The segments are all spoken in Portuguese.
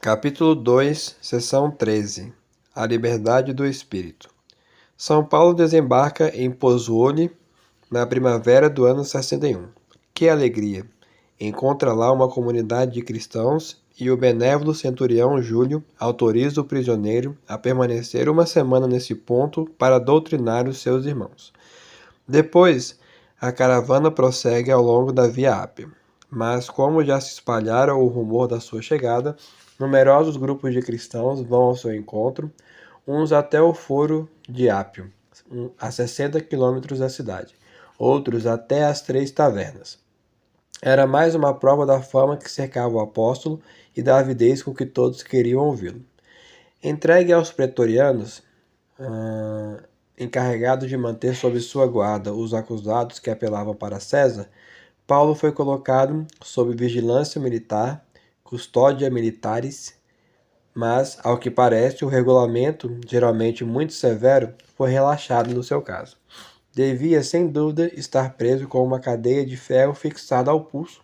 Capítulo 2, Seção 13. A liberdade do espírito. São Paulo desembarca em Pozzuoli na primavera do ano 61. Que alegria! Encontra lá uma comunidade de cristãos e o benévolo centurião Júlio autoriza o prisioneiro a permanecer uma semana nesse ponto para doutrinar os seus irmãos. Depois, a caravana prossegue ao longo da Via Ápia. Mas, como já se espalhara o rumor da sua chegada, numerosos grupos de cristãos vão ao seu encontro, uns até o Foro de Ápio, a 60 quilômetros da cidade, outros até as 3 tavernas. Era mais uma prova da fama que cercava o apóstolo e da avidez com que todos queriam ouvi-lo. Entregue aos pretorianos, encarregado de manter sob sua guarda os acusados que apelavam para César, Paulo foi colocado sob vigilância militar, custódia militaris, mas, ao que parece, o regulamento, geralmente muito severo, foi relaxado no seu caso. Devia, sem dúvida, estar preso com uma cadeia de ferro fixada ao pulso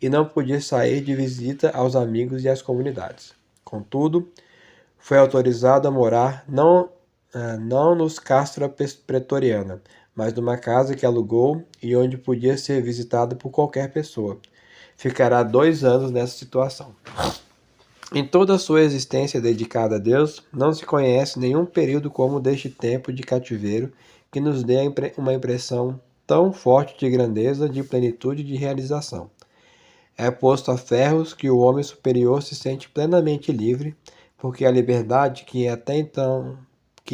e não podia sair de visita aos amigos e às comunidades. Contudo, foi autorizado a morar não nos Castra Pretoriana, mas numa casa que alugou e onde podia ser visitado por qualquer pessoa. Ficará 2 anos nessa situação. Em toda a sua existência dedicada a Deus, não se conhece nenhum período como o deste tempo de cativeiro que nos dê uma impressão tão forte de grandeza, de plenitude e de realização. É posto a ferros que o homem superior se sente plenamente livre, porque a liberdade que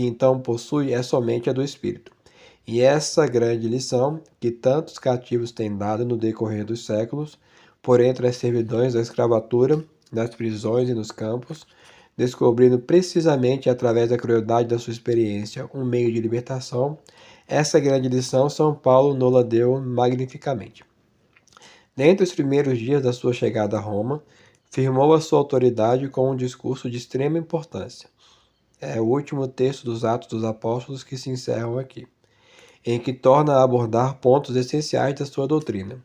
então possui é somente a do espírito. E essa grande lição, que tantos cativos têm dado no decorrer dos séculos, por entre as servidões da escravatura, nas prisões e nos campos, descobrindo precisamente através da crueldade da sua experiência um meio de libertação, essa grande lição São Paulo nola deu magnificamente. Dentre os primeiros dias da sua chegada a Roma, firmou a sua autoridade com um discurso de extrema importância. É o último texto dos Atos dos Apóstolos que se encerram aqui, em que torna a abordar pontos essenciais da sua doutrina.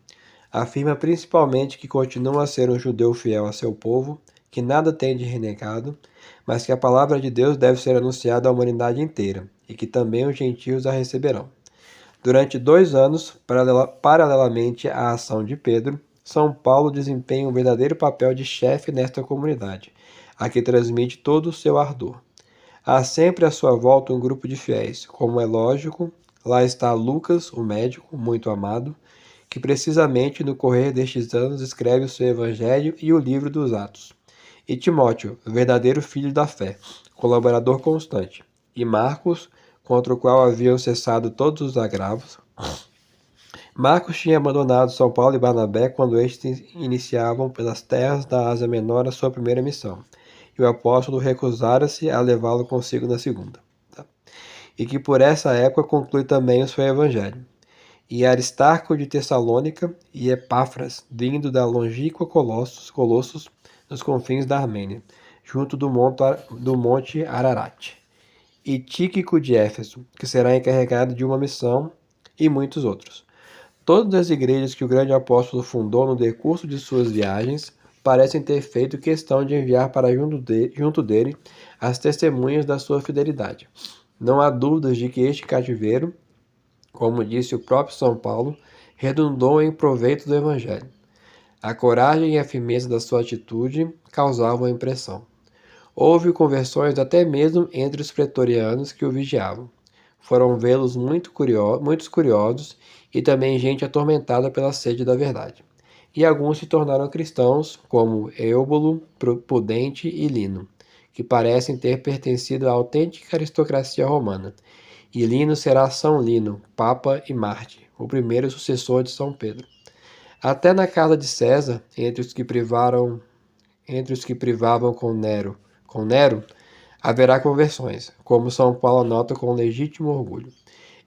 Afirma principalmente que continua a ser um judeu fiel a seu povo, que nada tem de renegado, mas que a palavra de Deus deve ser anunciada à humanidade inteira, e que também os gentios a receberão. Durante 2 anos, paralelamente à ação de Pedro, São Paulo desempenha um verdadeiro papel de chefe nesta comunidade, a que transmite todo o seu ardor. Há sempre à sua volta um grupo de fiéis, como é lógico. Lá está Lucas, o médico, muito amado, que precisamente no correr destes anos escreve o seu Evangelho e o livro dos Atos. E Timóteo, verdadeiro filho da fé, colaborador constante. E Marcos, contra o qual haviam cessado todos os agravos. Marcos tinha abandonado São Paulo e Barnabé quando estes iniciavam pelas terras da Ásia Menor a sua primeira missão, e o apóstolo recusara-se a levá-lo consigo na segunda. E que por essa época conclui também o seu evangelho. E Aristarco de Tessalônica e Epáfras, vindo da longínqua Colossos, nos confins da Armênia, junto do Monte Ararat. E Tíquico de Éfeso, que será encarregado de uma missão, e muitos outros. Todas as igrejas que o grande apóstolo fundou no decurso de suas viagens parecem ter feito questão de enviar para junto dele as testemunhas da sua fidelidade. Não há dúvidas de que este cativeiro, como disse o próprio São Paulo, redundou em proveito do Evangelho. A coragem e a firmeza da sua atitude causavam a impressão. Houve conversões até mesmo entre os pretorianos que o vigiavam. Foram vê-los muitos curiosos e também gente atormentada pela sede da verdade. E alguns se tornaram cristãos, como Eubolo, Pudente e Lino, que parecem ter pertencido à autêntica aristocracia romana. E Lino será São Lino, Papa e Mártir, o primeiro sucessor de São Pedro. Até na casa de César, entre os que privavam com Nero, haverá conversões, como São Paulo nota com legítimo orgulho.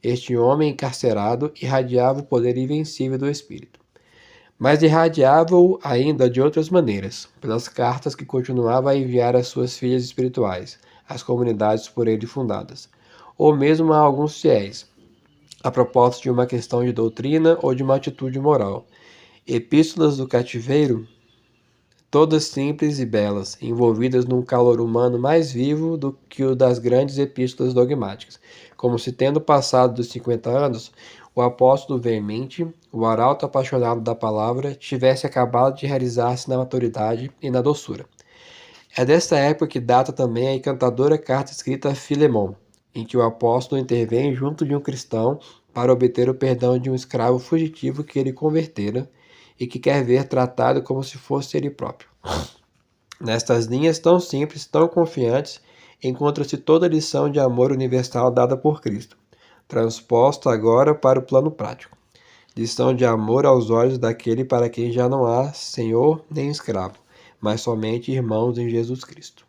Este homem encarcerado irradiava o poder invencível do Espírito. Mas irradiava-o ainda de outras maneiras, pelas cartas que continuava a enviar às suas filhas espirituais, às comunidades por ele fundadas, ou mesmo a alguns fiéis, a propósito de uma questão de doutrina ou de uma atitude moral. Epístolas do Cativeiro todas simples e belas, envolvidas num calor humano mais vivo do que o das grandes epístolas dogmáticas, como se, tendo passado dos 50 anos, o apóstolo veemente, o arauto apaixonado da palavra, tivesse acabado de realizar-se na maturidade e na doçura. É desta época que data também a encantadora carta escrita a Filemon, em que o apóstolo intervém junto de um cristão para obter o perdão de um escravo fugitivo que ele convertera e que quer ver tratado como se fosse ele próprio. Nestas linhas tão simples, tão confiantes, encontra-se toda a lição de amor universal dada por Cristo, transposta agora para o plano prático. Lição de amor aos olhos daquele para quem já não há senhor nem escravo, mas somente irmãos em Jesus Cristo.